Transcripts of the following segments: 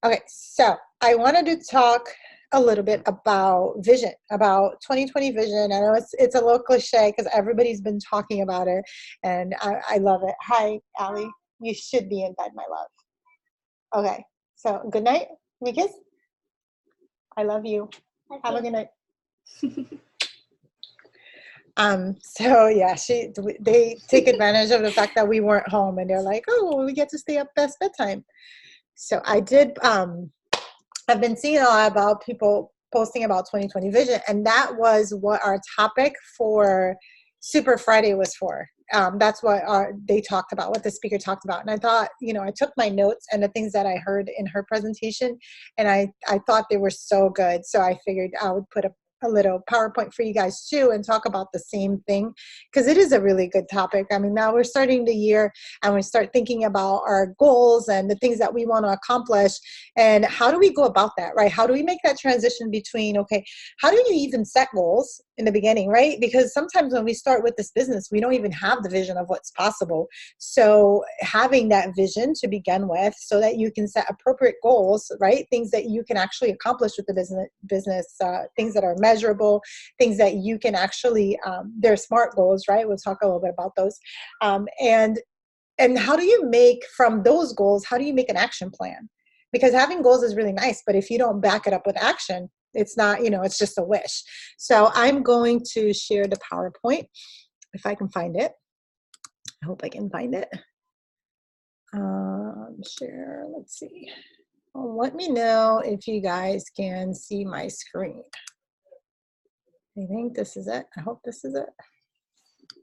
Okay, so I wanted to talk a little bit about vision, about 2020 vision. I know it's a little cliche because everybody's been talking about it, and I love it. Hi, Allie. You should be in bed, my love. Okay, so good night, Mikis. I love you. Have a good night. So yeah, they take advantage of the fact that we weren't home, and they're like, oh, well, we get to stay up past bedtime. So I did. I've been seeing a lot about people posting about 2020 vision, and that was what our topic for Super Friday was for. That's what they talked about, what the speaker talked about. And I thought, I took my notes and the things that I heard in her presentation, and I thought they were so good. So I figured I would put a little PowerPoint for you guys too and talk about the same thing because it is a really good topic. I mean, now we're starting the year and we start thinking about our goals and the things that we want to accomplish. And how do we go about that, right? How do we make that transition between, okay, how do you even set goals in the beginning, right? Because sometimes when we start with this business, we don't even have the vision of what's possible. So having that vision to begin with so that you can set appropriate goals, right? Things that you can actually accomplish with the business things that are measurable, things that you can actually, they're SMART goals, right? We'll talk a little bit about those. And how do you make from those goals, how do you make an action plan? Because having goals is really nice, but if you don't back it up with action, it's not, it's just a wish. So I'm going to share the PowerPoint if I can find it. I hope I can find it. Share, let's see. Well, let me know if you guys can see my screen. I think this is it. I hope this is it.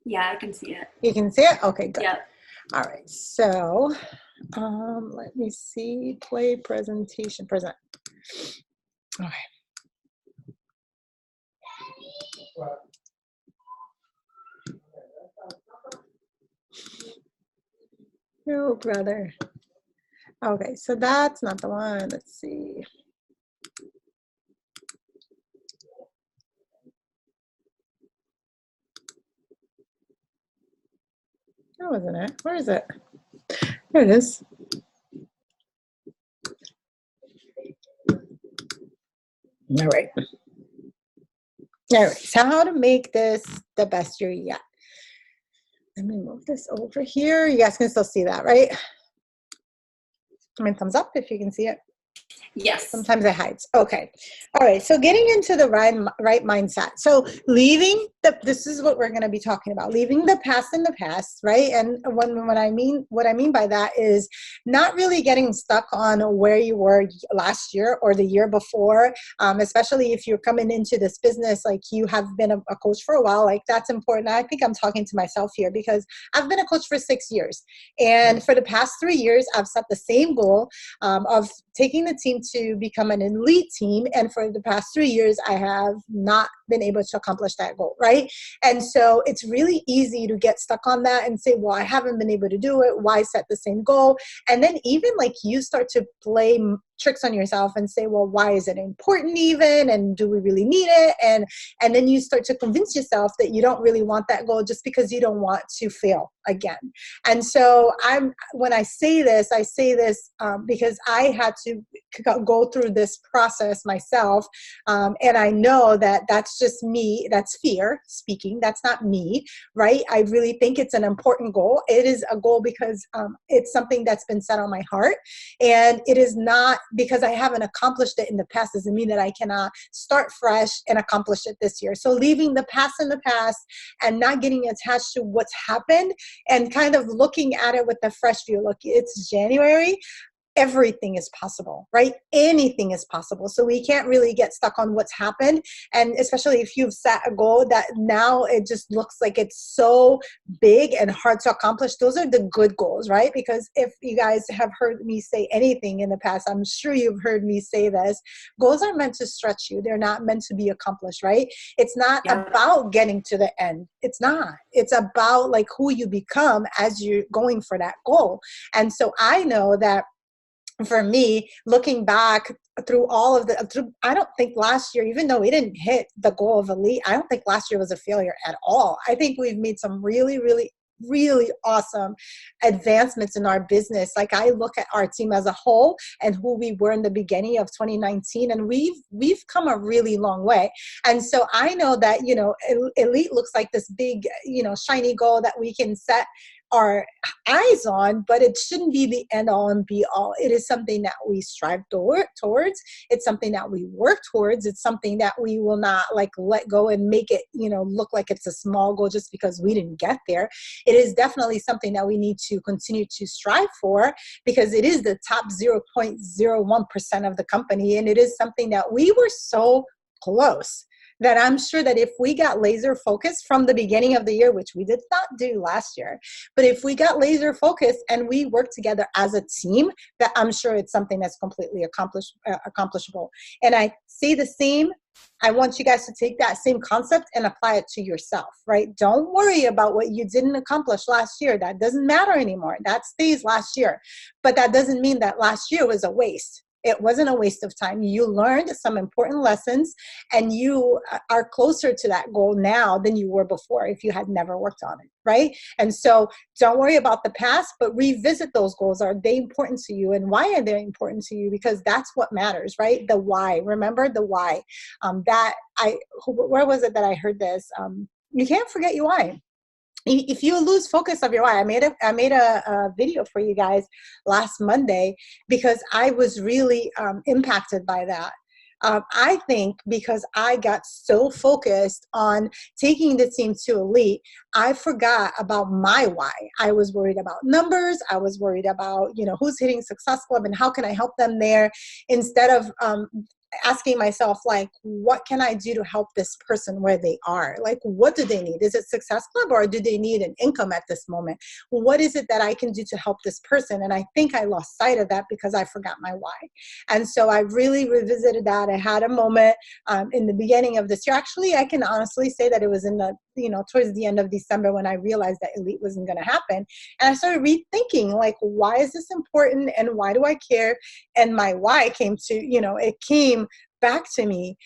Yeah, I can see it. You can see it? Okay, good. Yep. All right, so let me see, play presentation, present. Okay. No, brother. Okay, so that's not the one. Let's see. That wasn't it. Where is it? There it is. All right. All right, so how to make this the best year yet. Let me move this over here. You guys can still see that, right? I mean, thumbs up if you can see it. Yes. Sometimes it hides. Okay. All right. So getting into the right mindset. So leaving this is what we're going to be talking about. Leaving the past in the past, right? And what I mean by that is not really getting stuck on where you were last year or the year before. Especially if you're coming into this business, like you have been a coach for a while, like that's important. I think I'm talking to myself here because I've been a coach for 6 years. And for the past 3 years, I've set the same goal of taking the team to become an elite team. And for the past 3 years, I have not been able to accomplish that goal, right? And so it's really easy to get stuck on that and say, well, I haven't been able to do it. Why set the same goal? And then even like you start to play tricks on yourself and say, well, why is it important even? And do we really need it? And then you start to convince yourself that you don't really want that goal just because you don't want to fail again. And so when I say this because I had to go through this process myself. And I know that that's just me. That's fear speaking. That's not me, right? I really think it's an important goal. It is a goal because it's something that's been set on my heart. And it is not because I haven't accomplished it in the past doesn't mean that I cannot start fresh and accomplish it this year. So leaving the past in the past and not getting attached to what's happened and kind of looking at it with a fresh view. Look, it's January. Everything is possible, right? Anything is possible. So we can't really get stuck on what's happened. And especially if you've set a goal that now it just looks like it's so big and hard to accomplish. Those are the good goals, right? Because if you guys have heard me say anything in the past, I'm sure you've heard me say this, goals are meant to stretch you. They're not meant to be accomplished, right? It's not about getting to the end. It's not. It's about like who you become as you're going for that goal. And so I know that for me, looking back through all of I don't think last year, even though we didn't hit the goal of elite, I don't think last year was a failure at all. I think we've made some really, really really awesome advancements in our business. Like I look at our team as a whole and who we were in the beginning of 2019, and we've come a really long way. And so I know that, Elite looks like this big, shiny goal that we can set our eyes on, but it shouldn't be the end all and be all. It is something that we strive towards. It's something that we work towards. It's something that we will not like let go and make it, look like it's a small goal just because we didn't get there. It is definitely something that we need to continue to strive for, because it is the top 0.01% of the company. And it is something that we were so close that I'm sure that if we got laser focused from the beginning of the year, which we did not do last year, but if we got laser focused and we work together as a team, that I'm sure it's something that's completely accomplishable. And I say the same. I want you guys to take that same concept and apply it to yourself, right? Don't worry about what you didn't accomplish last year. That doesn't matter anymore. That stays last year. But that doesn't mean that last year was a waste. It wasn't a waste of time. You learned some important lessons, and you are closer to that goal now than you were before if you had never worked on it, right? And so don't worry about the past, but revisit those goals. Are they important to you? And why are they important to you? Because that's what matters, right? The why. Remember the why. Where was it that I heard this? You can't forget your why. If you lose focus of your why, I made a video for you guys last Monday because I was really impacted by that. I think because I got so focused on taking the team to Elite, I forgot about my why. I was worried about numbers. I was worried about, who's hitting Success Club and how can I help them there, instead of asking myself, like, what can I do to help this person where they are? Like, what do they need? Is it Success Club, or do they need an income at this moment? What is it that I can do to help this person? And I think I lost sight of that because I forgot my why. And so I really revisited that. I had a moment in the beginning of this year. Actually, I can honestly say that it was in the, towards the end of December when I realized that Elite wasn't going to happen. And I started rethinking, like, why is this important and why do I care? And my why came to, it came back to me.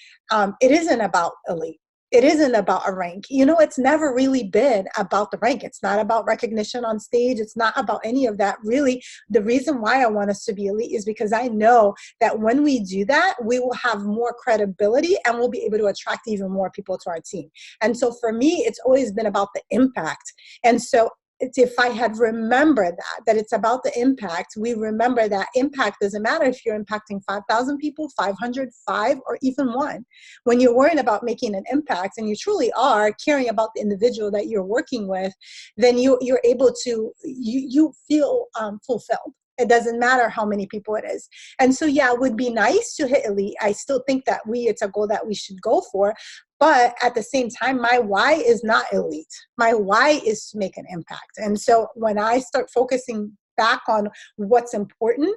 It isn't about Elite. It isn't about a rank. It's never really been about the rank. It's not about recognition on stage. It's not about any of that. Really, the reason why I want us to be elite is because I know that when we do that, we will have more credibility and we'll be able to attract even more people to our team. And so for me, it's always been about the impact. And so if I had remembered that it's about the impact, we remember that impact doesn't matter if you're impacting 5,000 people, 500, 5, or even 1. When you're worrying about making an impact and you truly are caring about the individual that you're working with, then you're able to, you feel fulfilled. It doesn't matter how many people it is. And so, yeah, it would be nice to hit Elite. I still think that it's a goal that we should go for. But at the same time, my why is not Elite. My why is to make an impact. And so when I start focusing back on what's important,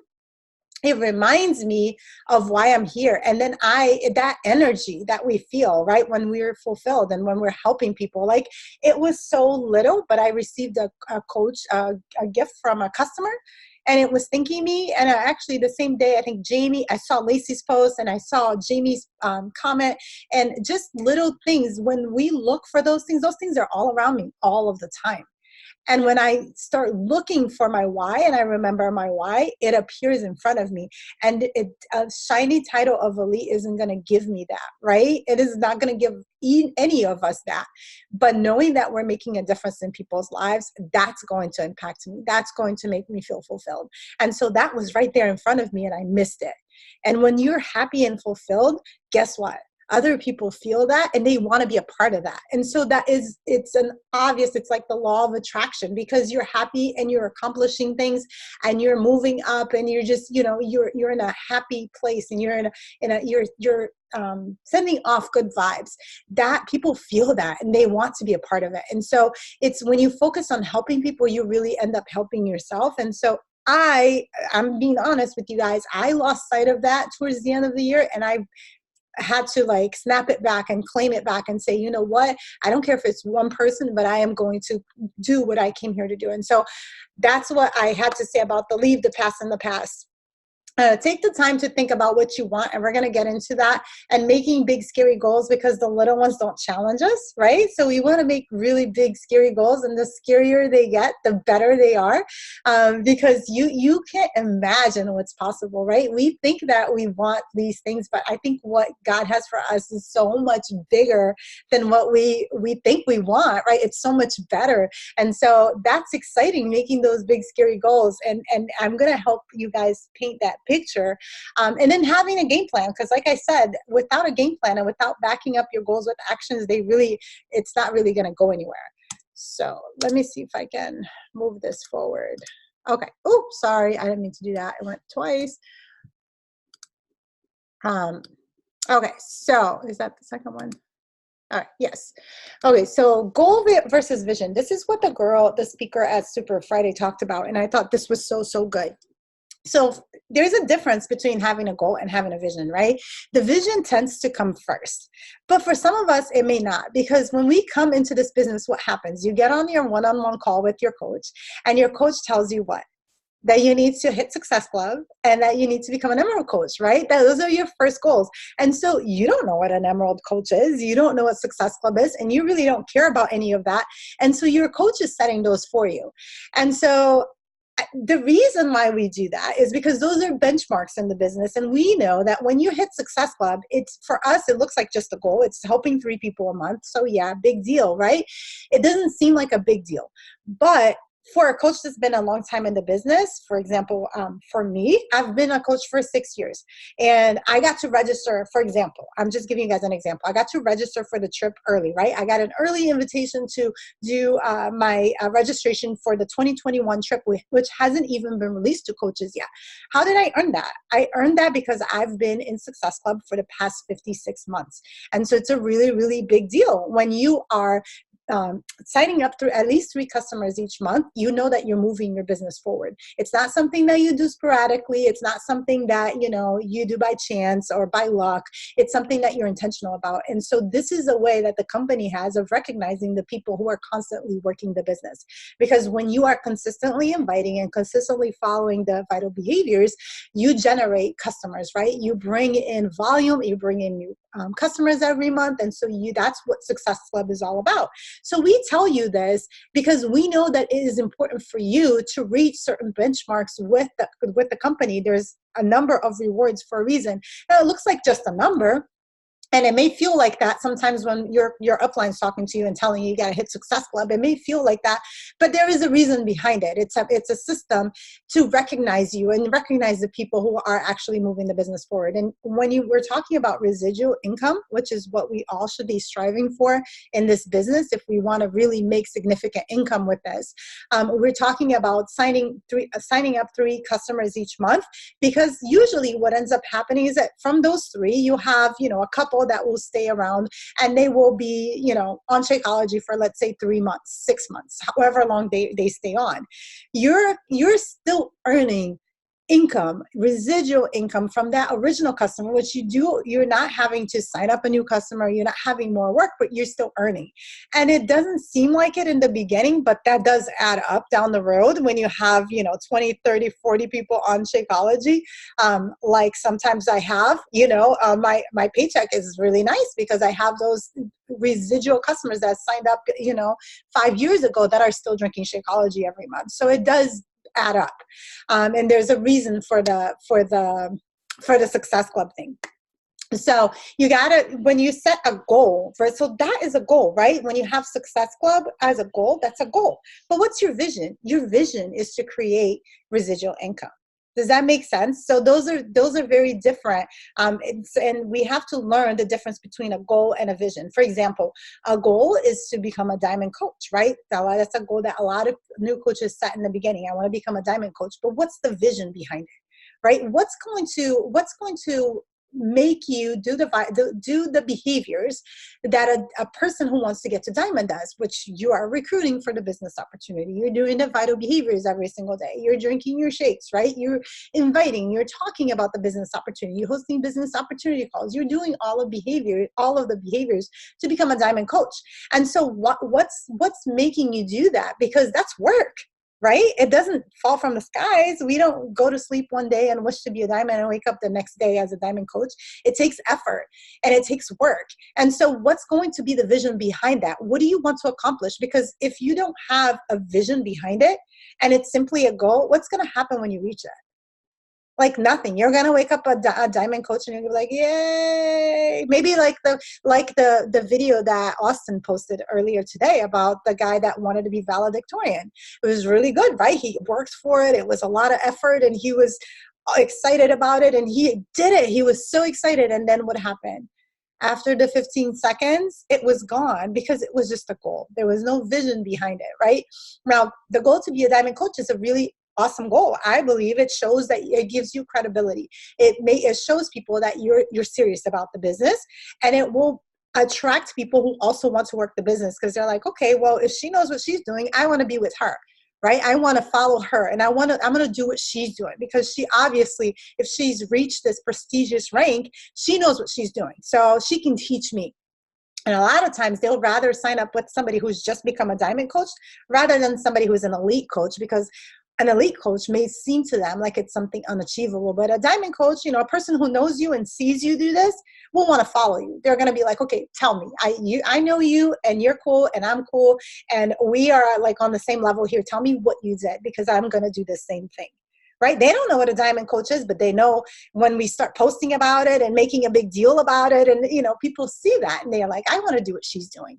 it reminds me of why I'm here. And then that energy that we feel, right, when we're fulfilled and when we're helping people, like, it was so little, but I received a gift from a customer. And it was thanking me. And actually the same day, I think I saw Lacey's post and I saw Jamie's comment, and just little things. When we look for those things are all around me all of the time. And when I start looking for my why and I remember my why, it appears in front of me. And a shiny title of Elite isn't going to give me that, right? It is not going to give any of us that. But knowing that we're making a difference in people's lives, that's going to impact me. That's going to make me feel fulfilled. And so that was right there in front of me and I missed it. And when you're happy and fulfilled, guess what? Other people feel that and they want to be a part of that. And so it's like the law of attraction, because you're happy and you're accomplishing things and you're moving up and you're just, you're in a happy place and you're sending off good vibes, that people feel that and they want to be a part of it. And so it's when you focus on helping people, you really end up helping yourself. And so I'm being honest with you guys, I lost sight of that towards the end of the year, and I had to like snap it back and claim it back and say, you know what, I don't care if it's one person, but I am going to do what I came here to do. And so that's what I had to say about leave the past in the past. take the time to think about what you want, and we're going to get into that, and making big scary goals, because the little ones don't challenge us, right? So we want to make really big scary goals, and the scarier they get, the better they are, because you can't imagine what's possible, right? We think that we want these things, but I think what God has for us is so much bigger than what we think we want, right? It's so much better. And so that's exciting, making those big scary goals, and I'm going to help you guys paint that picture, and then having a game plan, because like I said, without a game plan and without backing up your goals with actions, it's not really going to go anywhere. So let me see if I can move this forward. Okay. Oh, sorry, I didn't mean to do that. I went twice. Okay, so is that the second one? All right, yes. Okay, so goal versus vision. This is what the speaker at Super Friday talked about, and I thought this was so good. So there's a difference between having a goal and having a vision, right? The vision tends to come first, but for some of us, it may not, because when we come into this business, what happens? You get on your one-on-one call with your coach, and your coach tells you what? That you need to hit Success Club and that you need to become an Emerald coach, right? Those are your first goals. And so you don't know what an Emerald coach is. You don't know what Success Club is, and you really don't care about any of that. And so your coach is setting those for you. And so the reason why we do that is because those are benchmarks in the business. And we know that when you hit Success Club, it's, for us, it looks like just a goal. It's helping 3 people a month. So yeah, big deal, right? It doesn't seem like a big deal. But for a coach that's been a long time in the business, for example, for me, I've been a coach for 6 years, and I got to register, for example, I'm just giving you guys an example. I got to register for the trip early, right? I got an early invitation to do my registration for the 2021 trip, which hasn't even been released to coaches yet. How did I earn that? I earned that because I've been in Success Club for the past 56 months. And so it's a really, really big deal when you are signing up through at least 3 customers each month. You know that you're moving your business forward. It's not something that you do sporadically. It's not something that, you do by chance or by luck. It's something that you're intentional about. And so this is a way that the company has of recognizing the people who are constantly working the business. Because when you are consistently inviting and consistently following the vital behaviors, you generate customers, right? You bring in volume, you bring in new customers every month. And so that's what Success Club is all about. So we tell you this because we know that it is important for you to reach certain benchmarks with the company. There's a number of rewards for a reason. Now, it looks like just a number, and it may feel like that sometimes when your upline's talking to you and telling you got to hit Success Club. It may feel like that, but there is a reason behind it. It's a system to recognize you and recognize the people who are actually moving the business forward. And when we're talking about residual income, which is what we all should be striving for in this business, if we want to really make significant income with this, we're talking about signing up 3 customers each month, because usually what ends up happening is that from those 3, you have a couple that will stay around, and they will be, on Shakeology for, let's say, 3 months, 6 months, however long they stay on. You're still earning income, residual income from that original customer, which you're not having to sign up a new customer, you're not having more work, but you're still earning. And it doesn't seem like it in the beginning, but that does add up down the road when you have, 20, 30, 40 people on Shakeology. Like sometimes I have, my paycheck is really nice because I have those residual customers that signed up, 5 years ago that are still drinking Shakeology every month. So it does add up, and there's a reason for the Success Club thing. So you gotta, when you set a goal, so that is a goal, right? When you have Success Club as a goal, that's a goal. But what's your vision? Your vision is to create residual income. Does that make sense? So those are very different, and we have to learn the difference between a goal and a vision. For example, a goal is to become a diamond coach, right? So that's a goal that a lot of new coaches set in the beginning. I want to become a diamond coach, but what's the vision behind it, right? What's going to make you do the behaviors that a person who wants to get to diamond does, which you are recruiting for the business opportunity. You're doing the vital behaviors every single day. You're drinking your shakes, right? You're inviting, you're talking about the business opportunity. You're hosting business opportunity calls. You're doing all of the behaviors to become a diamond coach. And so what's making you do that? Because that's work. right? It doesn't fall from the skies. We don't go to sleep one day and wish to be a diamond and wake up the next day as a diamond coach. It takes effort and it takes work. And so what's going to be the vision behind that? What do you want to accomplish? Because if you don't have a vision behind it and it's simply a goal, what's going to happen when you reach it? Like nothing. You're gonna wake up a diamond coach and you're gonna be like, yay! Maybe like the video that Austin posted earlier today about the guy that wanted to be valedictorian. It was really good, right? He worked for it. It was a lot of effort, and he was excited about it, and he did it. He was so excited, and then what happened? After the 15 seconds, it was gone because it was just a goal. There was no vision behind it, right? Now, the goal to be a diamond coach is a really awesome goal. I believe it shows that it gives you credibility. It shows people that you're serious about the business, and it will attract people who also want to work the business because they're like, okay, well, if she knows what she's doing, I want to be with her. Right? I want to follow her, and I'm going to do what she's doing because she obviously, if she's reached this prestigious rank, she knows what she's doing. So she can teach me. And a lot of times they'll rather sign up with somebody who's just become a diamond coach rather than somebody who's an elite coach, because an elite coach may seem to them like it's something unachievable, but a diamond coach, a person who knows you and sees you do this will want to follow you. They're going to be like, okay, tell me, I know you and you're cool and I'm cool and we are like on the same level here. Tell me what you did because I'm going to do the same thing. Right? They don't know what a diamond coach is, but they know when we start posting about it and making a big deal about it. And, people see that and they're like, I want to do what she's doing.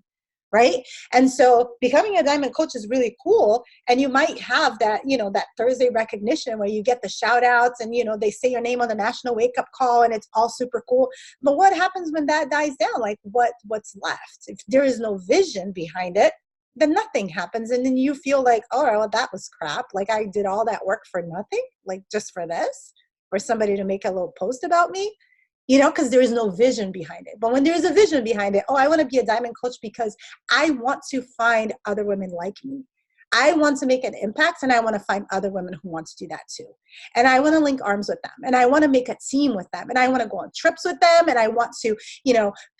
Right? And so becoming a diamond coach is really cool. And you might have that, that Thursday recognition where you get the shout outs and, they say your name on the national wake up call and it's all super cool. But what happens when that dies down? Like what's left? If there is no vision behind it, then nothing happens. And then you feel like, oh, well, that was crap. Like I did all that work for nothing, like just for this, for somebody to make a little post about me. Because there is no vision behind it. But when there's a vision behind it, oh, I want to be a diamond coach because I want to find other women like me. I want to make an impact and I want to find other women who want to do that too. And I want to link arms with them and I want to make a team with them and I want to go on trips with them and I want to,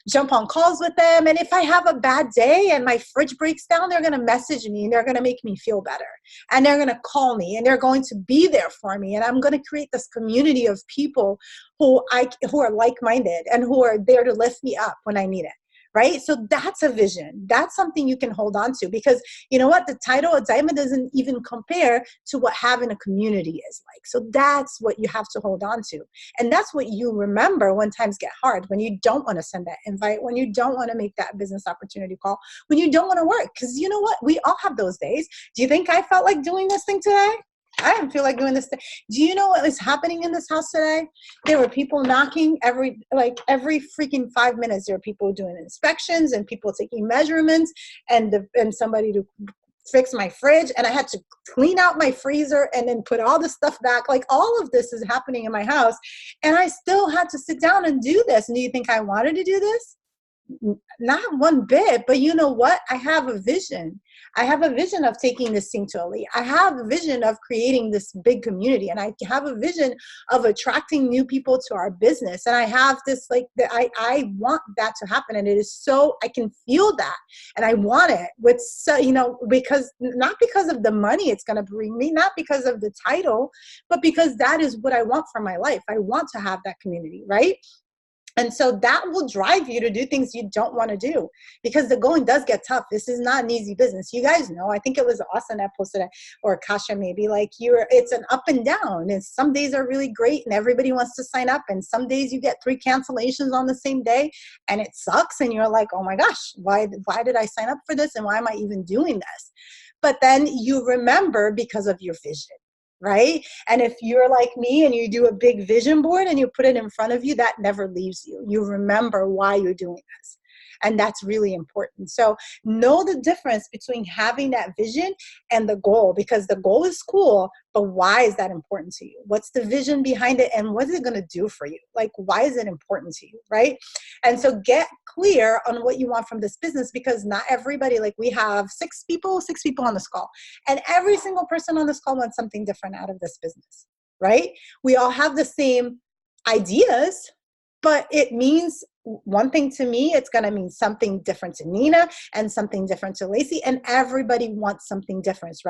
jump on calls with them. And if I have a bad day and my fridge breaks down, they're going to message me and they're going to make me feel better. And they're going to call me and they're going to be there for me. And I'm going to create this community of people who are like-minded and who are there to lift me up when I need it. Right? So that's a vision. That's something you can hold on to because you know what? The title of diamond doesn't even compare to what having a community is like. So that's what you have to hold on to. And that's what you remember when times get hard, when you don't want to send that invite, when you don't want to make that business opportunity call, when you don't want to work. Because you know what? We all have those days. Do you think I felt like doing this thing today? I didn't feel like doing this thing. Do you know what was happening in this house today? There were people knocking every freaking 5 minutes. There were people doing inspections and people taking measurements and somebody to fix my fridge. And I had to clean out my freezer and then put all the stuff back. Like all of this is happening in my house. And I still had to sit down and do this. And do you think I wanted to do this? Not one bit, but you know what? I have a vision. I have a vision of taking this thing to elite. I have a vision of creating this big community, and I have a vision of attracting new people to our business. And I have this I want that to happen, and it is so I can feel that, and I want it with because not because of the money it's going to bring me, not because of the title, but because that is what I want for my life. I want to have that community, right? And so that will drive you to do things you don't want to do because the going does get tough. This is not an easy business. You guys know, I think it was Austin that posted it, or Kasha maybe, it's an up and down. And some days are really great and everybody wants to sign up. And some days you get 3 cancellations on the same day and it sucks. And you're like, oh my gosh, why did I sign up for this? And why am I even doing this? But then you remember because of your vision. Right? And if you're like me and you do a big vision board and you put it in front of you, that never leaves you. You remember why you're doing this. And that's really important. So know the difference between having that vision and the goal, because the goal is cool, but why is that important to you? What's the vision behind it? And what is it going to do for you? Like, why is it important to you? Right? And so get clear on what you want from this business, because not everybody, we have 6 people on this call, and every single person on this call wants something different out of this business, right? We all have the same ideas, but it means one thing to me, it's going to mean something different to Nina and something different to Lacey, and everybody wants something different,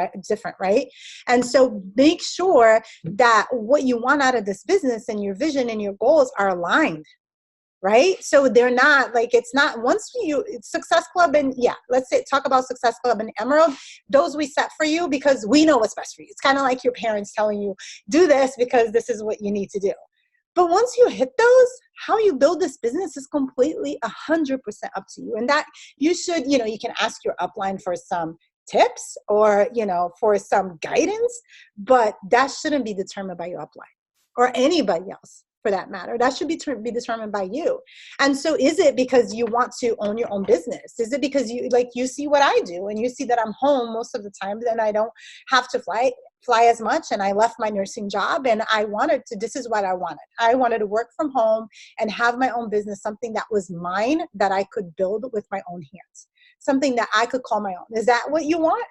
right? And so make sure that what you want out of this business and your vision and your goals are aligned, right? So they're not like, it's not once you Success Club and let's say talk about Success Club and Emerald, those we set for you because we know what's best for you. It's kind of like your parents telling you do this because this is what you need to do. But once you hit those, how you build this business is completely 100% up to you. And that you should, you can ask your upline for some tips or, for some guidance, but that shouldn't be determined by your upline or anybody else for that matter. That should be determined by you. And so is it because you want to own your own business? Is it because you see what I do and you see that I'm home most of the time and I don't have to fly as much, and I left my nursing job and this is what I wanted. I wanted to work from home and have my own business, something that was mine that I could build with my own hands, something that I could call my own. Is that what you want?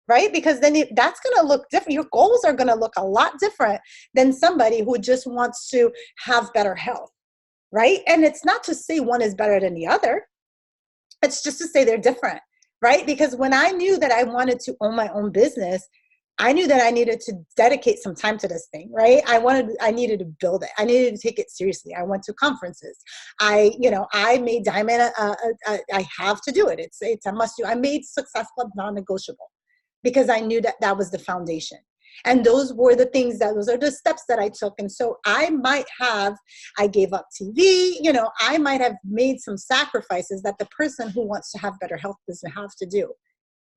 Right? Because then that's going to look different. Your goals are going to look a lot different than somebody who just wants to have better health, right? And it's not to say one is better than the other. It's just to say they're different, right? Because when I knew that I wanted to own my own business, I knew that I needed to dedicate some time to this thing, right? I needed to build it. I needed to take it seriously. I went to conferences. I made Diamond, I have to do it. It's a must do. I made Success Club non-negotiable because I knew that was the foundation. And those are the steps that I took. And so I gave up TV, I might have made some sacrifices that the person who wants to have better health doesn't have to do.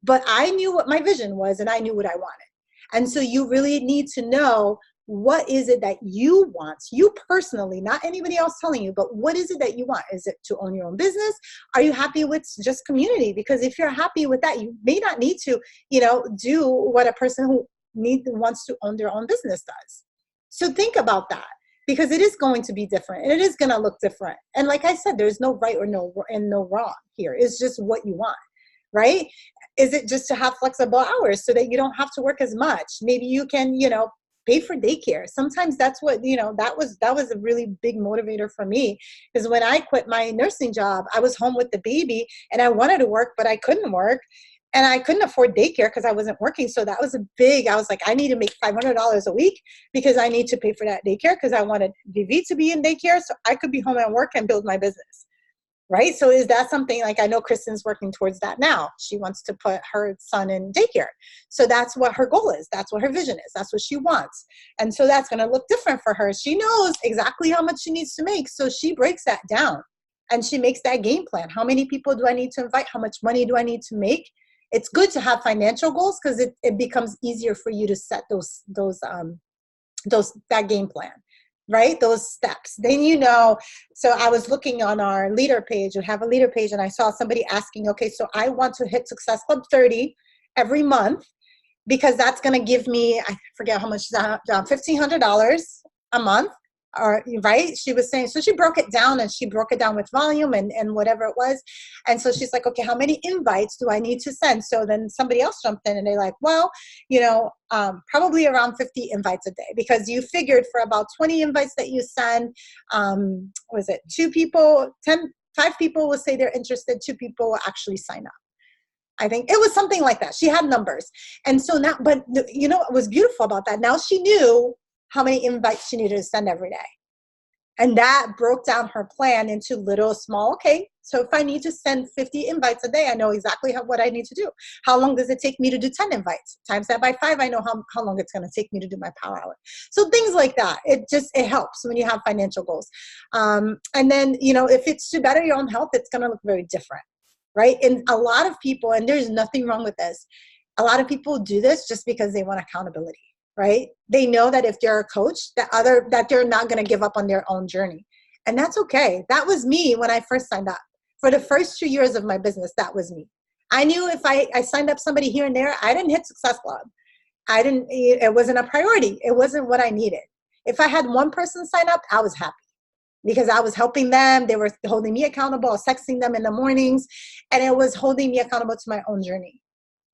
But I knew what my vision was and I knew what I wanted. And so you really need to know, what is it that you want, you personally, not anybody else telling you, but what is it that you want? Is it to own your own business? Are you happy with just community? Because if you're happy with that, you may not need to, do what a person who wants to own their own business does. So think about that, because it is going to be different and it is going to look different. And like I said, there's no right or no wrong here. It's just what you want, right? Is it just to have flexible hours so that you don't have to work as much? Maybe you can, pay for daycare. Sometimes that's what, that was a really big motivator for me, because when I quit my nursing job, I was home with the baby and I wanted to work, but I couldn't work and I couldn't afford daycare because I wasn't working. So that was I was like, I need to make $500 a week because I need to pay for that daycare, because I wanted Vivi to be in daycare so I could be home and work and build my business. Right? So is that something, like, I know Kristen's working towards that now. She wants to put her son in daycare. So that's what her goal is. That's what her vision is. That's what she wants. And so that's going to look different for her. She knows exactly how much she needs to make. So she breaks that down and she makes that game plan. How many people do I need to invite? How much money do I need to make? It's good to have financial goals because it becomes easier for you to set that game plan. Right? Those steps. Then, so I was looking on our leader page. We have a leader page and I saw somebody asking, okay, so I want to hit Success Club 30 every month because that's going to give me, I forget how much, $1,500 a month. Or, right? She was saying, so she broke it down with volume and whatever it was. And so she's like, okay, how many invites do I need to send? So then somebody else jumped in and they're like, well, probably around 50 invites a day, because you figured for about 20 invites that you send, was it 5 people will say they're interested, 2 people will actually sign up. I think it was something like that. She had numbers. And so now, but what was beautiful about that? Now she knew how many invites she needed to send every day. And that broke down her plan into small, okay, so if I need to send 50 invites a day, I know exactly what I need to do. How long does it take me to do 10 invites? Times that by 5, I know how long it's going to take me to do my power hour. So things like that. It helps when you have financial goals. And then, if it's to better your own health, it's going to look very different, right? And a lot of people, and there's nothing wrong with this, a lot of people do this just because they want accountability. Right? They know that if they're a coach, that they're not going to give up on their own journey. And that's okay. That was me when I first signed up. For the first 2 years of my business, that was me. I knew if I signed up somebody here and there, I didn't hit Success Club. It wasn't a priority. It wasn't what I needed. If I had one person sign up, I was happy because I was helping them. They were holding me accountable. I was texting them in the mornings, and it was holding me accountable to my own journey.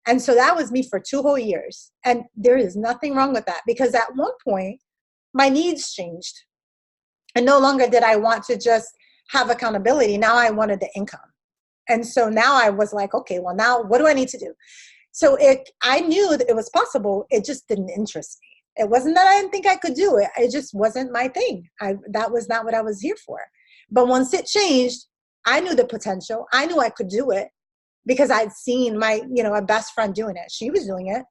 And so that was me for 2 whole years. And there is nothing wrong with that, because at one point, my needs changed. And no longer did I want to just have accountability. Now I wanted the income. And so now I was like, okay, well, now what do I need to do? So I knew that it was possible. It just didn't interest me. It wasn't that I didn't think I could do it. It just wasn't my thing. That was not what I was here for. But once it changed, I knew the potential. I knew I could do it because I'd seen my, a best friend doing it. She was doing it.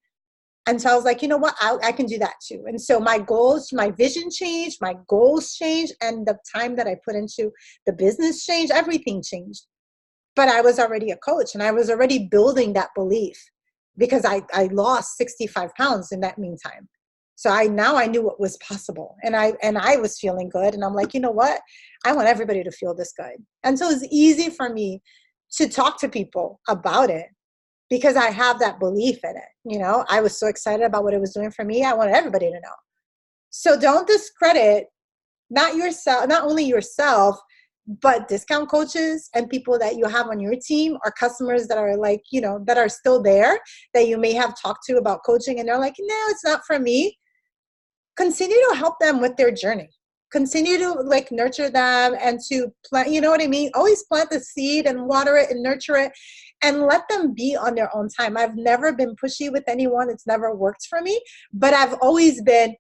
And so I was like, you know what, I can do that too. And so my goals, my vision changed, my goals changed, and the time that I put into the business changed, everything changed. But I was already a coach and I was already building that belief because I lost 65 pounds in that meantime. So now I knew what was possible, and I was feeling good. And I'm like, you know what, I want everybody to feel this good. And so it's easy for me to talk to people about it, because I have that belief in it. I was so excited about what it was doing for me. I wanted everybody to know. So don't discredit not only yourself, but discount coaches and people that you have on your team, or customers that are like, that are still there, that you may have talked to about coaching and they're like, no, it's not for me. Continue to help them with their journey. Continue to like nurture them and to plant, you know what I mean? Always plant the seed and water it and nurture it and let them be on their own time. I've never been pushy with anyone. It's never worked for me, but I've always been,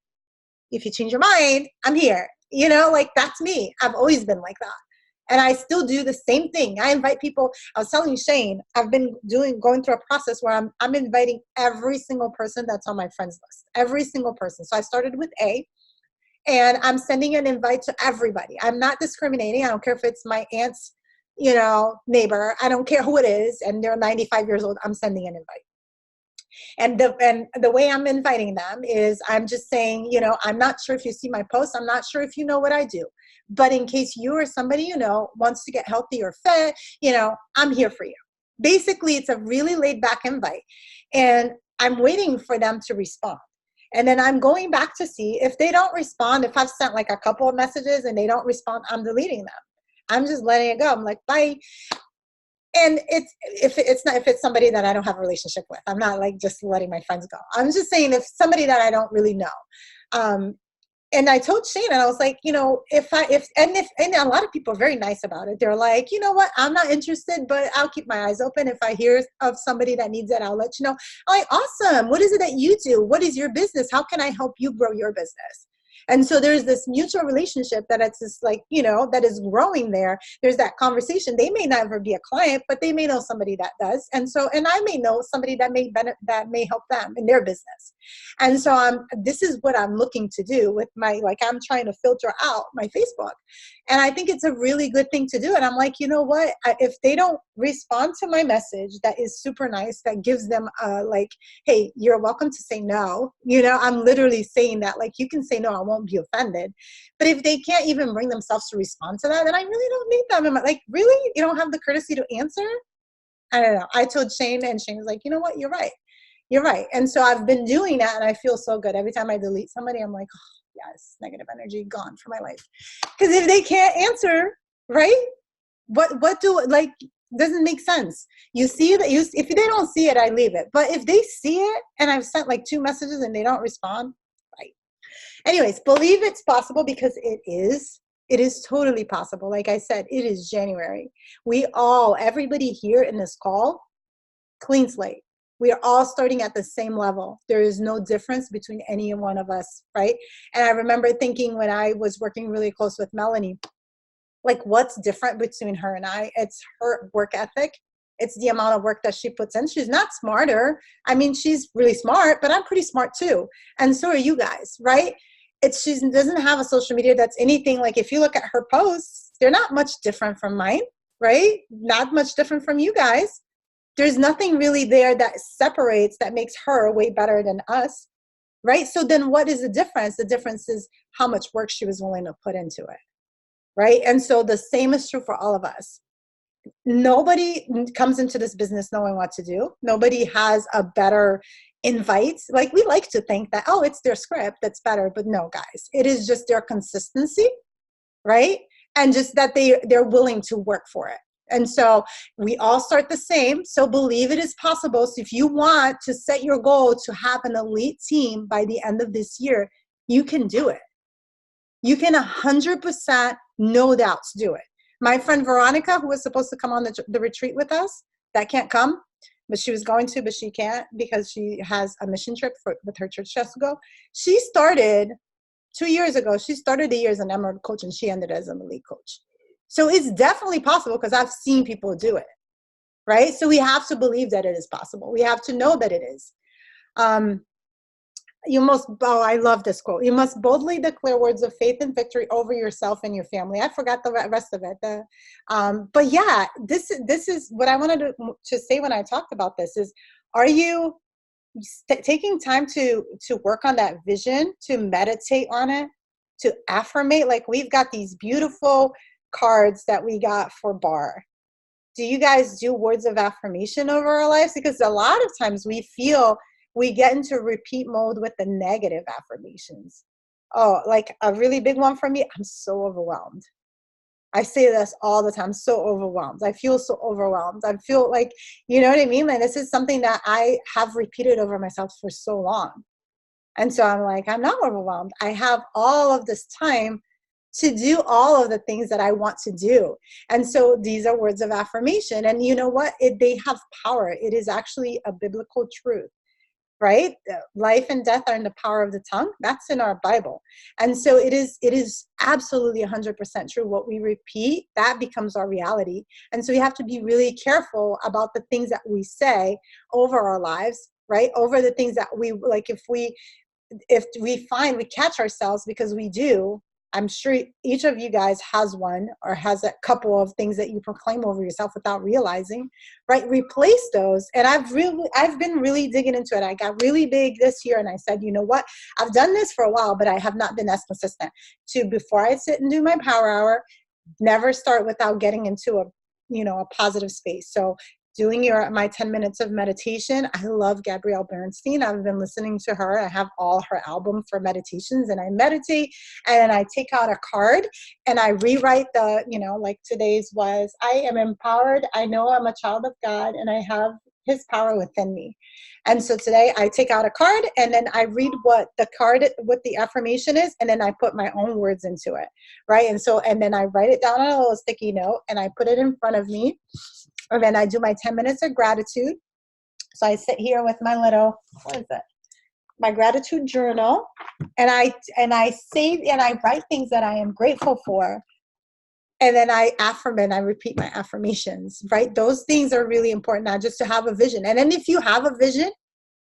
if you change your mind, I'm here. Like that's me. I've always been like that. And I still do the same thing. I invite people. I was telling Shane, I've been going through a process where I'm inviting every single person that's on my friends list, every single person. So I started with A, and I'm sending an invite to everybody. I'm not discriminating. I don't care if it's my aunt's, neighbor. I don't care who it is, and they're 95 years old. I'm sending an invite. And the way I'm inviting them is I'm just saying, I'm not sure if you see my post. I'm not sure if you know what I do. But in case you or somebody wants to get healthy or fit, I'm here for you. Basically, it's a really laid back invite. And I'm waiting for them to respond. And then I'm going back to see if they don't respond. If I've sent like a couple of messages and they don't respond, I'm deleting them. I'm just letting it go. I'm like, bye. And if it's somebody that I don't have a relationship with, I'm not like just letting my friends go. I'm just saying if somebody that I don't really know. And I told Shane, and I was like, and a lot of people are very nice about it. They're like, you know what, I'm not interested, but I'll keep my eyes open. If I hear of somebody that needs it, I'll let you know. I'm like, awesome. What is it that you do? What is your business? How can I help you grow your business? And so there's this mutual relationship that it's just like, that is growing there. There's that conversation. They may never be a client, but they may know somebody that does. And I may know somebody that may help them in their business. And so this is what I'm looking to do with I'm trying to filter out my Facebook. And I think it's a really good thing to do. And I'm like, you know what, if they don't respond to my message, that is super nice, that gives them hey, you're welcome to say no. I'm literally saying that, like, you can say no, I won't be offended. But if they can't even bring themselves to respond to that, then I really don't need them. I'm like, really? You don't have the courtesy to answer? I don't know. I told Shane, and Shane was like, you know what? You're right. You're right. And so I've been doing that, and I feel so good. Every time I delete somebody, I'm like, oh, yes, negative energy gone from my life. Because if they can't answer, right? Doesn't make sense. You see that if they don't see it, I leave it. But if they see it, and I've sent like 2 messages and they don't respond, right? Anyways, believe it's possible, because it is. It is totally possible. Like I said, it is January. Everybody here in this call, clean slate. We are all starting at the same level. There is no difference between any one of us, right? And I remember thinking when I was working really close with Melanie, like, what's different between her and I? It's her work ethic. It's the amount of work that she puts in. She's not smarter. I mean, she's really smart, but I'm pretty smart too. And so are you guys, right? She doesn't have a social media that's anything like, if you look at her posts, they're not much different from mine, right? Not much different from you guys. There's nothing really there that separates, that makes her way better than us, right? So then what is the difference? The difference is how much work she was willing to put into it, right? And so the same is true for all of us. Nobody comes into this business knowing what to do. Nobody has a better invite. Like, we like to think that, oh, it's their script that's better, but no, guys, it is just their consistency, right? And just that they're willing to work for it. And so we all start the same. So believe it is possible. So if you want to set your goal to have an elite team by the end of this year, you can do it. You can 100%, no doubts, do it. My friend Veronica, who was supposed to come on the retreat with us, that can't come, but she was going to, but she can't because she has a mission trip with her church. She has to go. She started 2 years ago. She started the year as an emerald coach, and she ended as an elite coach. So it's definitely possible because I've seen people do it, right? So we have to believe that it is possible. We have to know that it is. I love this quote. You must boldly declare words of faith and victory over yourself and your family. I forgot the rest of it. But yeah, this is what I wanted to say when I talked about this is, are you taking time to work on that vision, to meditate on it, to affirmate? Like, we've got these beautiful cards that we got for bar. Do you guys do words of affirmation over our lives? Because a lot of times we feel we get into repeat mode with the negative affirmations. Oh, like a really big one for me, I'm so overwhelmed. I say this all the time, so overwhelmed. I feel so overwhelmed. I feel like, you know what I mean? Like, this is something that I have repeated over myself for so long. And so I'm like, I'm not overwhelmed. I have all of this time to do all of the things that I want to do. And so these are words of affirmation. And you know what? They have power. It is actually a biblical truth, right? Life and death are in the power of the tongue. That's in our Bible. And so it is absolutely 100% true. What we repeat, that becomes our reality. And so we have to be really careful about the things that we say over our lives, right? Over the things that we, like, if we find we catch ourselves, because we do. I'm sure each of you guys has one or has a couple of things that you proclaim over yourself without realizing, right? Replace those. And I've been really digging into it. I got really big this year and I said, you know what? I've done this for a while, but I have not been as consistent. Before I sit and do my power hour, never start without getting into a positive space. So doing my 10 minutes of meditation. I love Gabrielle Bernstein. I've been listening to her. I have all her album for meditations, and I meditate, and I take out a card and I rewrite like today's was, I am empowered. I know I'm a child of God and I have his power within me. And so today I take out a card and then I read what the affirmation is, and then I put my own words into it, right? And then I write it down on a little sticky note and I put it in front of me. And then I do my 10 minutes of gratitude. So I sit here with my little, my gratitude journal, and I say and I write things that I am grateful for. And then I affirm, I repeat my affirmations, right? Those things are really important, not just to have a vision. And then if you have a vision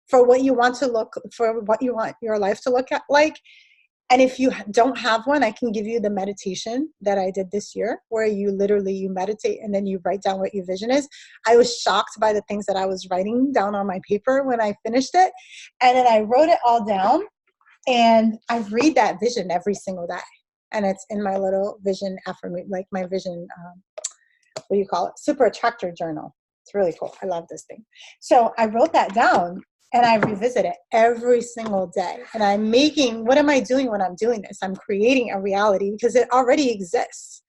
for what you want your life to look like, and if you don't have one, I can give you the meditation that I did this year, where you meditate and then you write down what your vision is. I was shocked by the things that I was writing down on my paper when I finished it. And then I wrote it all down, and I read that vision every single day. And it's in my little vision affirmation, like my vision, super attractor journal. It's really cool. I love this thing. So I wrote that down. And I revisit it every single day. And what am I doing when I'm doing this? I'm creating a reality because it already exists.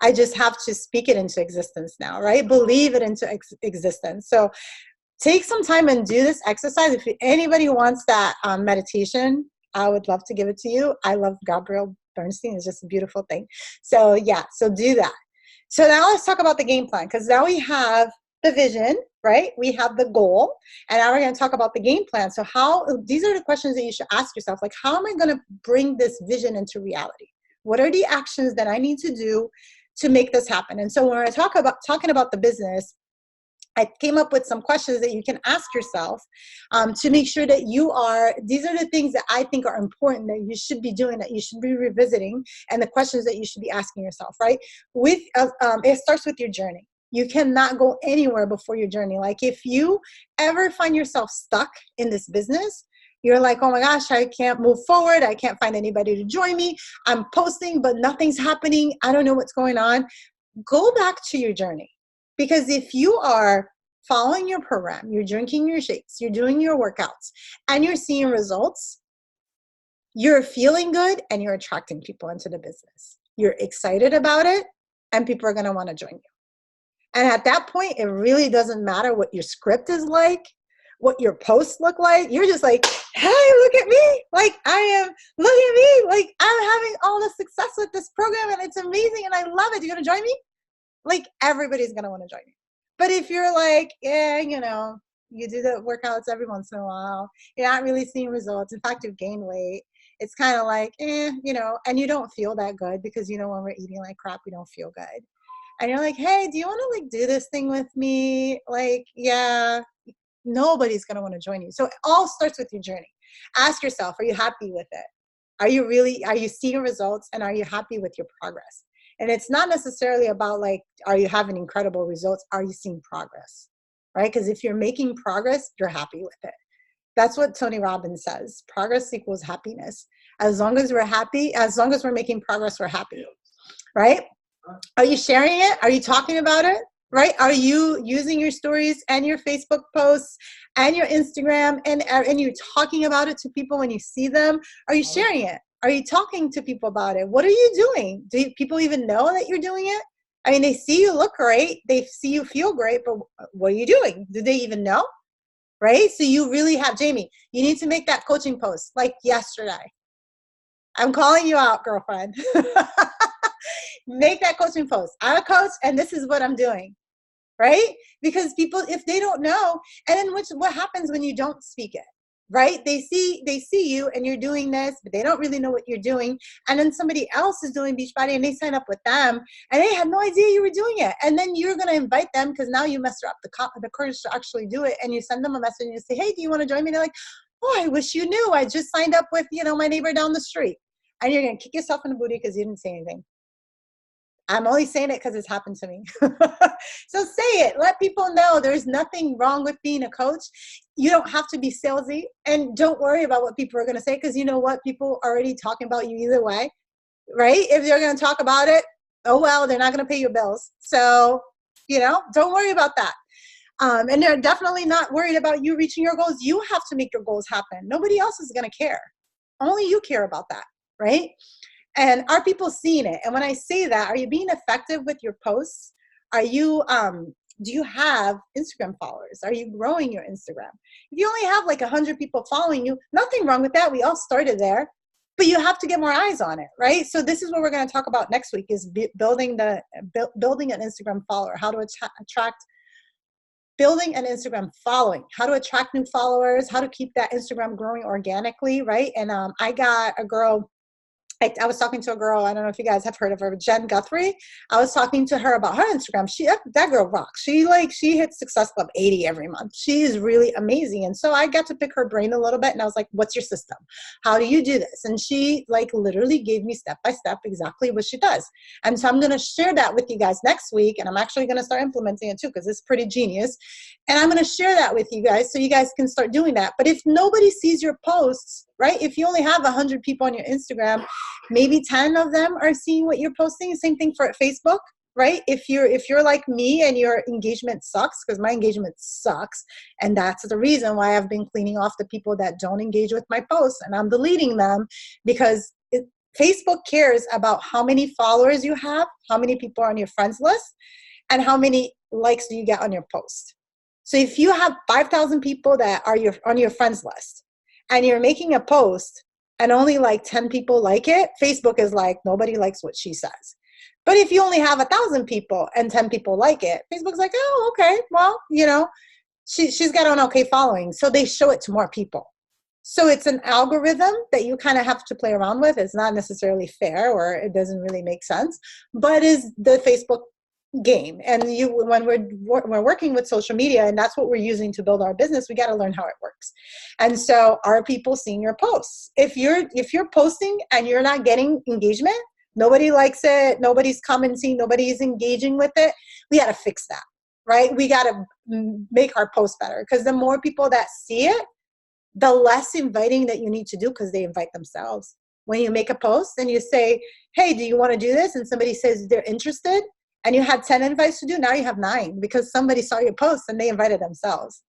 I just have to speak it into existence now, right? Believe it into existence. So take some time and do this exercise. If anybody wants that meditation, I would love to give it to you. I love Gabrielle Bernstein. It's just a beautiful thing. So yeah, so do that. So now let's talk about the game plan, because now we have the vision, right? We have the goal, and now we're going to talk about the game plan. So these are the questions that you should ask yourself. Like, how am I going to bring this vision into reality? What are the actions that I need to do to make this happen? And so when we're talking about the business, I came up with some questions that you can ask yourself to make sure that these are the things that I think are important that you should be doing, that you should be revisiting, and the questions that you should be asking yourself, right? It starts with your journey. You cannot go anywhere before your journey. Like, if you ever find yourself stuck in this business, you're like, oh my gosh, I can't move forward. I can't find anybody to join me. I'm posting, but nothing's happening. I don't know what's going on. Go back to your journey. Because if you are following your program, you're drinking your shakes, you're doing your workouts, and you're seeing results, you're feeling good and you're attracting people into the business. You're excited about it, and people are going to want to join you. And at that point, it really doesn't matter what your script is like, what your posts look like. You're just like, hey, look at me. Like, look at me. Like, I'm having all the success with this program, and it's amazing, and I love it. You going to join me? like everybody's going to want to join you. But if you're like, yeah, you know, you do the workouts every once in a while, you're not really seeing results. In fact, you've gained weight. It's kind of like, you know, and you don't feel that good because, you know, when we're eating like crap, we don't feel good. And you're like, hey, do you want to like do this thing with me? Like, yeah, nobody's going to want to join you. So it all starts with your journey. Ask yourself, are you happy with it? Are you seeing results, and are you happy with your progress? And it's not necessarily about like, are you having incredible results? Are you seeing progress? Right? Because if you're making progress, you're happy with it. That's what Tony Robbins says. Progress equals happiness. As long as we're happy, as long as we're making progress, we're happy. Right? Are you sharing it? Are you talking about it? Right? Are you using your stories and your Facebook posts and your Instagram and you're talking about it to people when you see them? Are you sharing it? Are you talking to people about it? What are you doing? Do people even know that you're doing it? I mean, they see you look great. They see you feel great, but what are you doing? Do they even know? Right? So you really have, Jamie, you need to make that coaching post like yesterday. I'm calling you out, girlfriend. Make that coaching post. I'm a coach and this is what I'm doing. Right? Because people, if they don't know, and then what happens when you don't speak it? Right? They see you and you're doing this, but they don't really know what you're doing. And then somebody else is doing Beachbody and they sign up with them and they had no idea you were doing it. And then you're going to invite them because now you muster up the courage to actually do it. And you send them a message and you say, hey, do you want to join me? And they're like, oh, I wish you knew. I just signed up with, you know, my neighbor down the street. And you're going to kick yourself in the booty because you didn't say anything. I'm only saying it because it's happened to me. So say it. Let people know there's nothing wrong with being a coach. You don't have to be salesy. And don't worry about what people are going to say because you know what? People are already talking about you either way, right? If they're going to talk about it, oh, well, they're not going to pay your bills. So, you know, don't worry about that. And they're definitely not worried about you reaching your goals. You have to make your goals happen. Nobody else is going to care. Only you care about that, right? And are people seeing it? And when I say that, are you being effective with your posts? Are you, do you have Instagram followers? Are you growing your Instagram? If you only have like 100 people following you, nothing wrong with that. We all started there, but you have to get more eyes on it, right? So this is what we're going to talk about next week is building an Instagram follower, how to attract, building an Instagram following, how to attract new followers, how to keep that Instagram growing organically, right? And I got a girl, I was talking to a girl, I don't know if you guys have heard of her, Jen Guthrie. I was talking to her about her Instagram. That girl rocks. She hits Success Club 80 every month. She is really amazing. And so I got to pick her brain a little bit and I was like, what's your system? How do you do this? And she like literally gave me step by step exactly what she does. And so I'm going to share that with you guys next week. And I'm actually going to start implementing it too because it's pretty genius. And I'm going to share that with you guys so you guys can start doing that. But if nobody sees your posts, right? If you only have 100 people on your Instagram, maybe 10 of them are seeing what you're posting. Same thing for Facebook, right? If you're like me and your engagement sucks, because my engagement sucks, and that's the reason why I've been cleaning off the people that don't engage with my posts, and I'm deleting them because Facebook cares about how many followers you have, how many people are on your friends list, and how many likes do you get on your post. So if you have 5,000 people that are on your friends list, and you're making a post and only like 10 people like it, Facebook is like, nobody likes what she says. But if you only have 1,000 people and 10 people like it, Facebook's like, oh, okay, well, you know, she's got an okay following. So they show it to more people. So it's an algorithm that you kind of have to play around with. It's not necessarily fair or it doesn't really make sense, but is the Facebook game. And when we're working with social media and that's what we're using to build our business, we got to learn how it works. And so are people seeing your posts? If you're posting and you're not getting engagement, nobody likes it, nobody's commenting, nobody's engaging with it, we got to fix that, right? We got to make our post better because the more people that see it, the less inviting that you need to do because they invite themselves. When you make a post and you say, hey, do you want to do this? And somebody says they're interested, and you had 10 invites to do, now you have 9 because somebody saw your post and they invited themselves.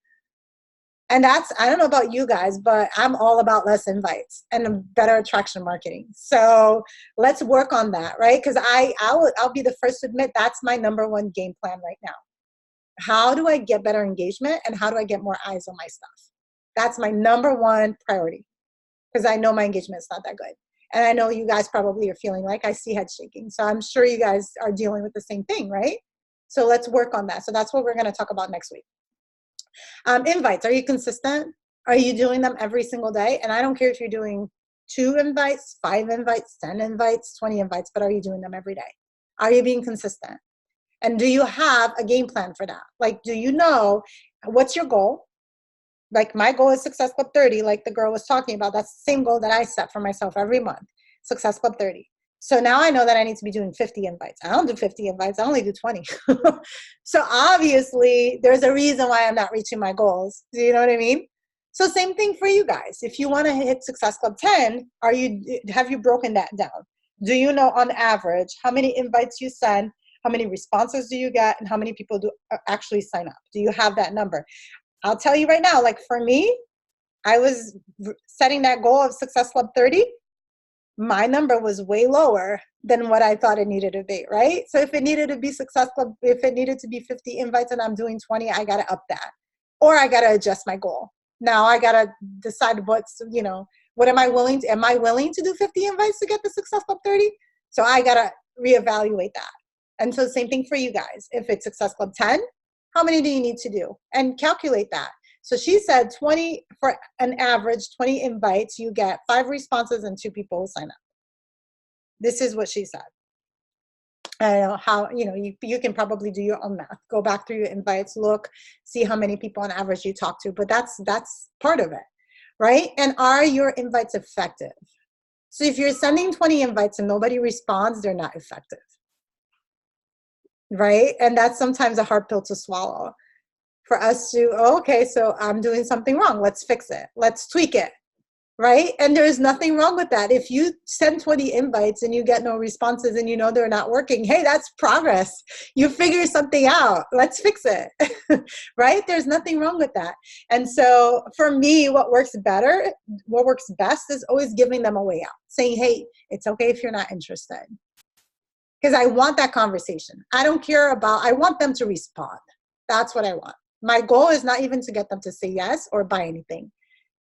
And I don't know about you guys, but I'm all about less invites and better attraction marketing. So let's work on that, right? Because I'll be the first to admit that's my number one game plan right now. How do I get better engagement and how do I get more eyes on my stuff? That's my number one priority because I know my engagement's not that good. And I know you guys probably are feeling like I see head shaking. So I'm sure you guys are dealing with the same thing, right? So let's work on that. So that's what we're going to talk about next week. Invites, are you consistent? Are you doing them every single day? And I don't care if you're doing 2 invites, 5 invites, 10 invites, 20 invites, but are you doing them every day? Are you being consistent? And do you have a game plan for that? Like, do you know what's your goal? Like my goal is Success Club 30, like the girl was talking about. That's the same goal that I set for myself every month, Success Club 30. So now I know that I need to be doing 50 invites. I don't do 50 invites, I only do 20. So obviously there's a reason why I'm not reaching my goals. Do you know what I mean? So same thing for you guys. If you want to hit Success Club 10, have you broken that down? Do you know on average how many invites you send, how many responses do you get, and how many people do actually sign up? Do you have that number? I'll tell you right now, like for me, I was setting that goal of Success Club 30. My number was way lower than what I thought it needed to be, right? So if it needed to be Success Club, if it needed to be 50 invites and I'm doing 20, I got to up that. Or I got to adjust my goal. Now I got to decide what am I willing to do 50 invites to get the Success Club 30? So I got to reevaluate that. And so same thing for you guys. If it's Success Club 10, how many do you need to do? And calculate that. So she said 20, for an average 20 invites, you get 5 responses and 2 people will sign up. This is what she said. I don't know how, you can probably do your own math. Go back through your invites, look, see how many people on average you talk to, but that's part of it, right? And are your invites effective? So if you're sending 20 invites and nobody responds, they're not effective, right? And that's sometimes a hard pill to swallow. For us to, okay, so I'm doing something wrong. Let's fix it. Let's tweak it, right? And there's nothing wrong with that. If you send 20 invites and you get no responses and you know they're not working, hey, that's progress. You figure something out. Let's fix it, right? There's nothing wrong with that. And so for me, what works best is always giving them a way out, saying, hey, it's okay if you're not interested. Because I want that conversation. I want them to respond. That's what I want. My goal is not even to get them to say yes or buy anything.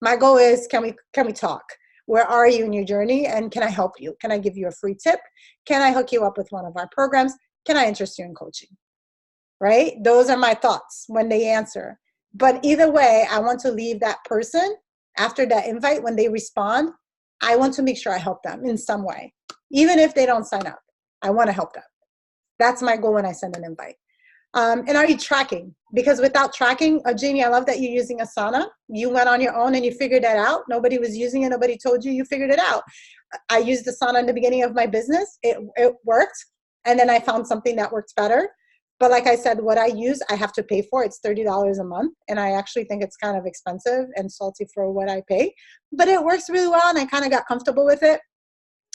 My goal is, can we talk? Where are you in your journey? And can I help you? Can I give you a free tip? Can I hook you up with one of our programs? Can I interest you in coaching? Right? Those are my thoughts when they answer. But either way, I want to leave that person after that invite. When they respond, I want to make sure I help them in some way. Even if they don't sign up, I want to help them. That's my goal when I send an invite. And are you tracking? Because without tracking, Jamie, I love that you're using Asana. You went on your own and you figured that out. Nobody was using it. Nobody told you. You figured it out. I used Asana in the beginning of my business. It worked. And then I found something that works better. But like I said, what I use, I have to pay for. It's $30 a month. And I actually think it's kind of expensive and salty for what I pay. But it works really well. And I kind of got comfortable with it.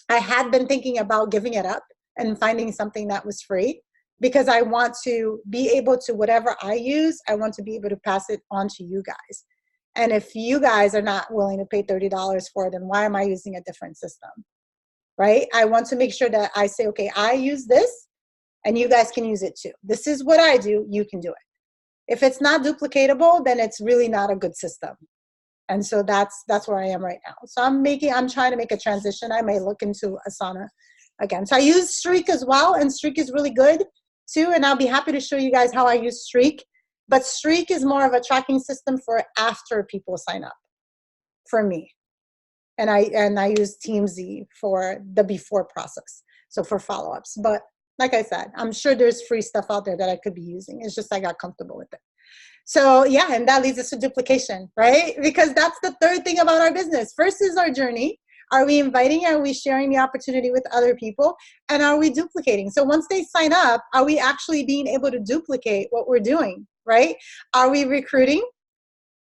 I had been thinking about giving it up and finding something that was free. Because I want to be able to, whatever I use, I want to be able to pass it on to you guys. And if you guys are not willing to pay $30 for it, then why am I using a different system, right? I want to make sure that I say, okay, I use this and you guys can use it too. This is what I do, you can do it. If it's not duplicatable, then it's really not a good system. And so that's where I am right now. So I'm trying to make a transition. I may look into Asana again. So I use Streak as well, and Streak is really good too, and I'll be happy to show you guys how I use Streak. But Streak is more of a tracking system for after people sign up, for me. And I use TeamZ for the before process, so for follow-ups. But like I said, I'm sure there's free stuff out there that I could be using. It's just I got comfortable with it. So yeah, and that leads us to duplication, right? Because that's the third thing about our business. First is our journey. Are we inviting? Are we sharing the opportunity with other people? And are we duplicating? So once they sign up, are we actually being able to duplicate what we're doing, right? Are we recruiting?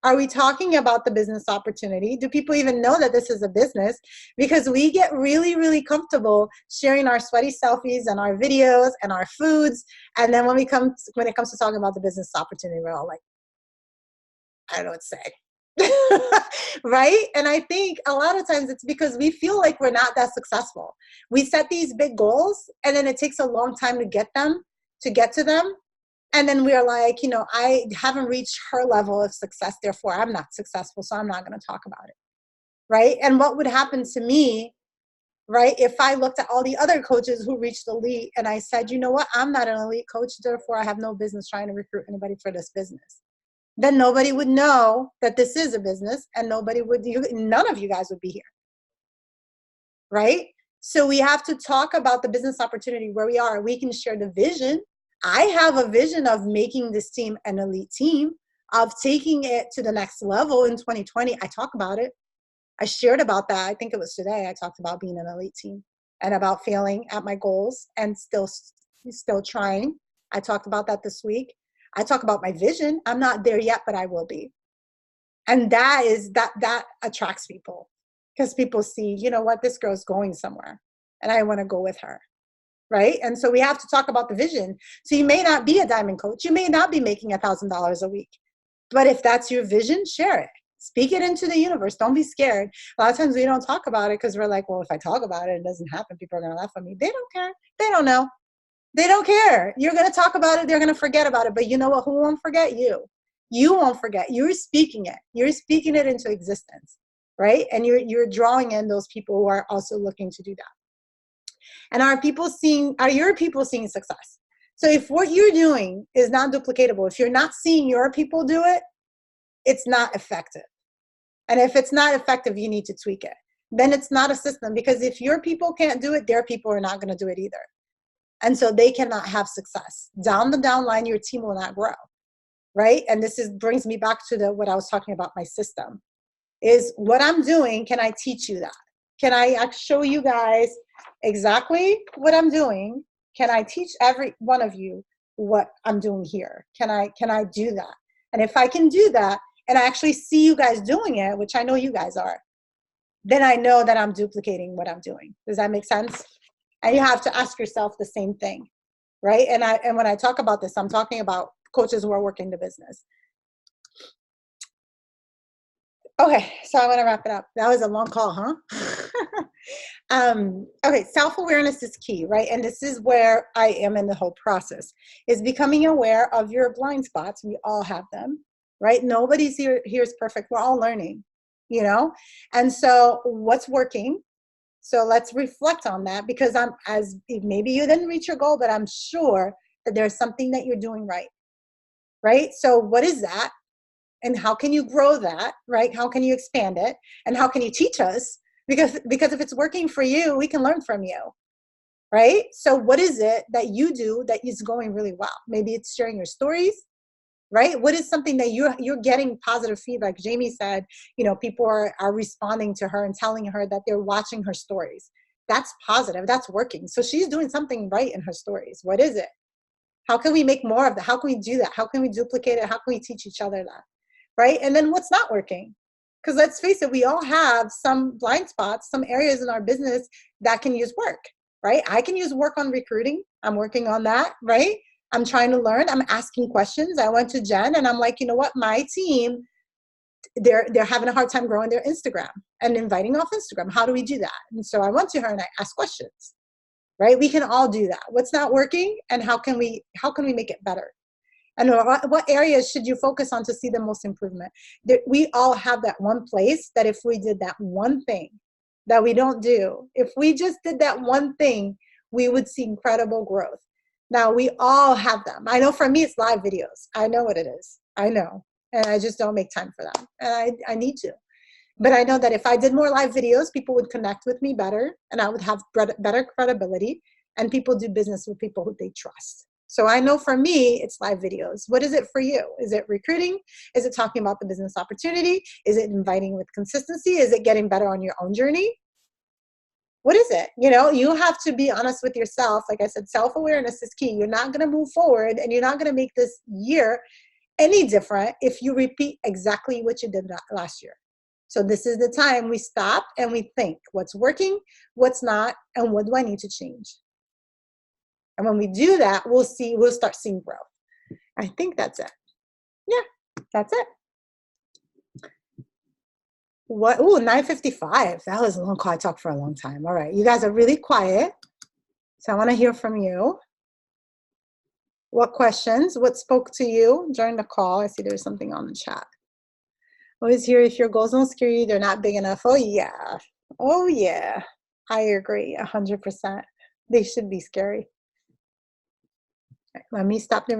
Are we talking about the business opportunity? Do people even know that this is a business? Because we get really, really comfortable sharing our sweaty selfies and our videos and our foods. And then when it comes to talking about the business opportunity, we're all like, I don't know what to say. Right? And I think a lot of times it's because we feel like we're not that successful. We set these big goals and then it takes a long time to get to them. And then we're like, I haven't reached her level of success, therefore I'm not successful, so I'm not going to talk about it. Right? And what would happen to me right? If I looked at all the other coaches who reached elite and I said, you know what, I'm not an elite coach, therefore I have no business trying to recruit anybody for this business, then nobody would know that this is a business, and none of you guys would be here, right? So we have to talk about the business opportunity where we are. We can share the vision. I have a vision of making this team an elite team, of taking it to the next level in 2020. I talk about it. I shared about that. I think it was today. I talked about being an elite team and about failing at my goals and still trying. I talked about that this week. I talk about my vision. I'm not there yet, but I will be. And that attracts people, because people see, you know what, this girl's going somewhere and I want to go with her. Right. And so we have to talk about the vision. So you may not be a diamond coach. You may not be making $1,000 a week, but if that's your vision, share it. Speak it into the universe. Don't be scared. A lot of times we don't talk about it because we're like, well, if I talk about it, it doesn't happen. People are going to laugh at me. They don't care. They don't know. They don't care. You're going to talk about it. They're going to forget about it. But you know what? Who won't forget? You. You won't forget. You're speaking it. You're speaking it into existence, right? And you're drawing in those people who are also looking to do that. And are your people seeing success? So if what you're doing is not duplicatable, if you're not seeing your people do it, it's not effective. And if it's not effective, you need to tweak it. Then it's not a system, because if your people can't do it, their people are not going to do it either. And so they cannot have success. Down the down line, your team will not grow, right? And this brings me back to what I was talking about, my system. Is what I'm doing, can I teach you that? Can I show you guys exactly what I'm doing? Can I teach every one of you what I'm doing here? Can I do that? And if I can do that, and I actually see you guys doing it, which I know you guys are, then I know that I'm duplicating what I'm doing. Does that make sense? And you have to ask yourself the same thing, right? And when I talk about this, I'm talking about coaches who are working the business. Okay, so I want to wrap it up. That was a long call, huh? Okay, self-awareness is key, right? And this is where I am in the whole process, is becoming aware of your blind spots. We all have them, right? Nobody's here is perfect. We're all learning, you know? And so what's working? So let's reflect on that, because maybe you didn't reach your goal, but I'm sure that there's something that you're doing right? So what is that? And how can you grow that, right? How can you expand it? And how can you teach us? Because if it's working for you, we can learn from you, right? So what is it that you do that is going really well? Maybe it's sharing your stories, right? What is something that you're getting positive feedback? Jamie said, you know, people are responding to her and telling her that they're watching her stories. That's positive. That's working. So she's doing something right in her stories. What is it? How can we make more of that? How can we do that? How can we duplicate it? How can we teach each other that? Right? And then what's not working? Because let's face it, we all have some blind spots, some areas in our business that can use work, right? I can use work on recruiting. I'm working on that, right? I'm trying to learn. I'm asking questions. I went to Jen and I'm like, you know what? My team, they're having a hard time growing their Instagram and inviting off Instagram. How do we do that? And so I went to her and I asked questions, right? We can all do that. What's not working and how can we make it better? And what areas should you focus on to see the most improvement? We all have that one place that if we did that one thing that we don't do, if we just did that one thing, we would see incredible growth. Now, we all have them. I know for me, it's live videos. I know what it is. I know. And I just don't make time for them. And I need to. But I know that if I did more live videos, people would connect with me better and I would have better credibility, and people do business with people who they trust. So I know for me, it's live videos. What is it for you? Is it recruiting? Is it talking about the business opportunity? Is it inviting with consistency? Is it getting better on your own journey? What is it? You know, you have to be honest with yourself. Like I said, self-awareness is key. You're not going to move forward and you're not going to make this year any different if you repeat exactly what you did last year. So this is the time we stop and we think what's working, what's not, and what do I need to change? And when we do that, we'll start seeing growth. I think that's it. Yeah, that's it. What? Ooh, 9:55. That was a long call. I talked for a long time. All right. You guys are really quiet. So I want to hear from you. What questions? What spoke to you during the call? I see there's something on the chat. Always hear if your goals don't scare you, they're not big enough. Oh, yeah. Oh, yeah. I agree 100%. They should be scary. Let me stop the